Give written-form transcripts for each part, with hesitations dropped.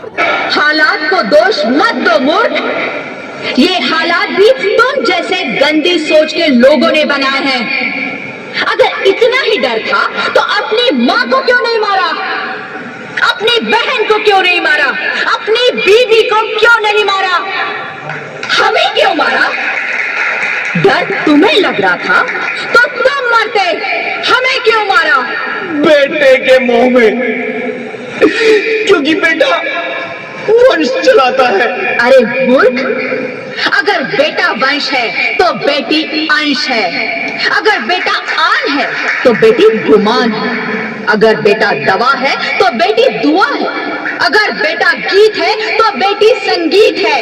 हालात को दोष मत दो मूर्ख। ये हालात भी तुम जैसे गंदी सोच के लोगों ने बनाए हैं। अगर इतना ही डर था तो अपनी मां को क्यों नहीं मारा? अपनी बहन को क्यों नहीं मारा? अपनी बीवी को क्यों नहीं मारा? हमें क्यों मारा? डर तुम्हें लग रहा था तो तुम मरते, हमें क्यों मारा? बेटे के मोह में, क्योंकि बेटा वंश चलाता है। अरे मूर्ख, अगर बेटा वंश है तो बेटी अंश है। अगर बेटा आन है तो बेटी गुमान है। अगर बेटा दवा है तो बेटी दुआ है। अगर बेटा गीत है तो बेटी संगीत है।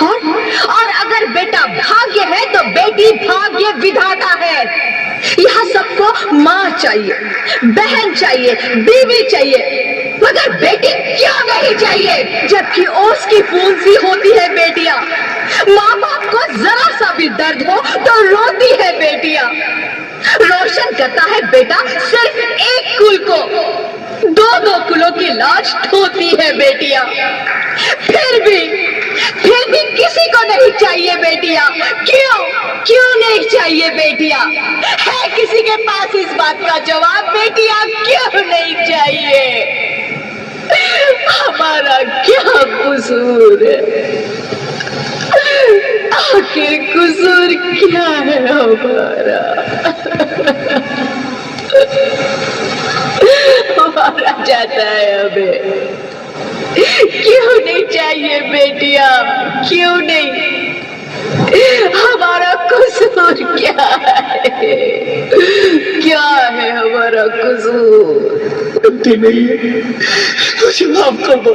और अगर बेटा भाग्य है तो बेटी भाग्य विधाता है। यहाँ सबको माँ चाहिए, बहन चाहिए, बीवी चाहिए, मगर बेटी क्यों नहीं चाहिए? जबकि ओस की फूल सी होती है बेटियां। माँ बाप को जरा सा भी दर्द हो तो रोती है बेटियां। रोशन करता है बेटा सिर्फ एक कुल को, दो कुलों की लाज ढोती है बेटियां। फिर भी किसी को नहीं चाहिए बेटियां। क्यों नहीं चाहिए बेटियां? है किसी के पास इस बात का जवाब? बेटियां क्यों नहीं चाहिए? हमारा क्या कसूर है? आखिर कसूर क्या है हमारा? हमारा जाता है हमें। क्यों नहीं चाहिए बेटियां? क्यों नहीं? हमारा कसूर क्या है? क्या है हमारा कसूर? गलती नहीं है, मुझे माफ कर दो,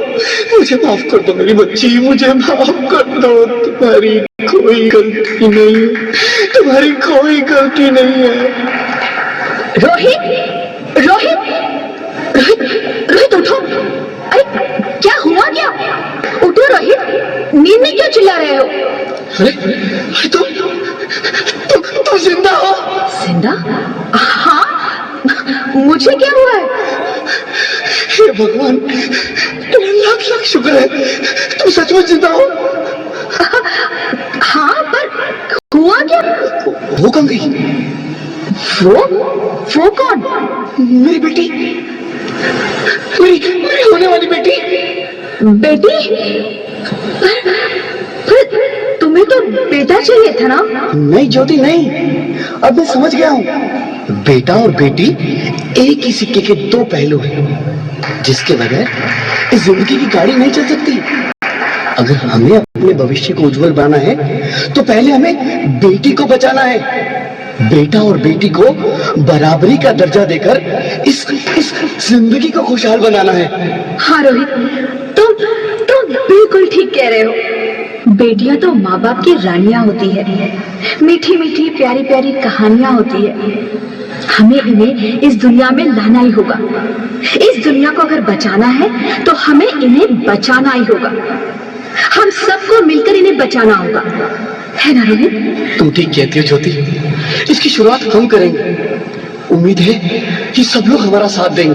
मुझे माफ कर दो मेरी बच्ची, मुझे माफ कर दो। तुम्हारी कोई गलती नहीं है, तुम्हारी कोई गलती नहीं है। रोहित, रोहित, रोहित, रोहित उठो। अरे क्या हुआ? क्या? उठो रोहित, नींद में क्यों चिल्ला रहे हो? अरे तुम जिंदा हो? जिंदा? हाँ, मुझे क्या हुआ है? हे भगवान, तुम्हें लाख लाख शुक्र है, तुम सचमुच जिंदा हो। हाँ, पर हुआ क्या? वो कहाँ गई? वो कौन? मेरी बेटी, मेरी होने वाली बेटी। पर तुम्हें तो बेटा चाहिए था ना? नहीं ज्योति, नहीं, अब मैं समझ गया हूँ। बेटा और बेटी एक ही सिक्के के दो पहलू हैं, जिसके बगैर इस जिंदगी की गाड़ी नहीं चल सकती। अगर हमें अपने भविष्य को उज्जवल बनाना है तो पहले हमें बेटी को बचाना है। बेटा और बेटी को बराबरी का दर्जा देकर इस जिंदगी को खुशहाल बनाना है। हाँ रोहित, तुम बिल्कुल ठीक कह रहे हो। बेटियां तो माँ बाप की रानियां होती है। मीठी मीठी प्यारी प्यारी कहानियां होती है। हमें इन्हें इस दुनिया में लाना ही होगा। इस दुनिया को अगर बचाना है तो हमें इन्हें बचाना ही होगा। हम सबको मिलकर इन्हें बचाना होगा, है ना रोहित? तुम ठीक कहती हो ज्योति, इसकी शुरुआत हम करेंगे। उम्मीद है कि सब लोग हमारा साथ देंगे।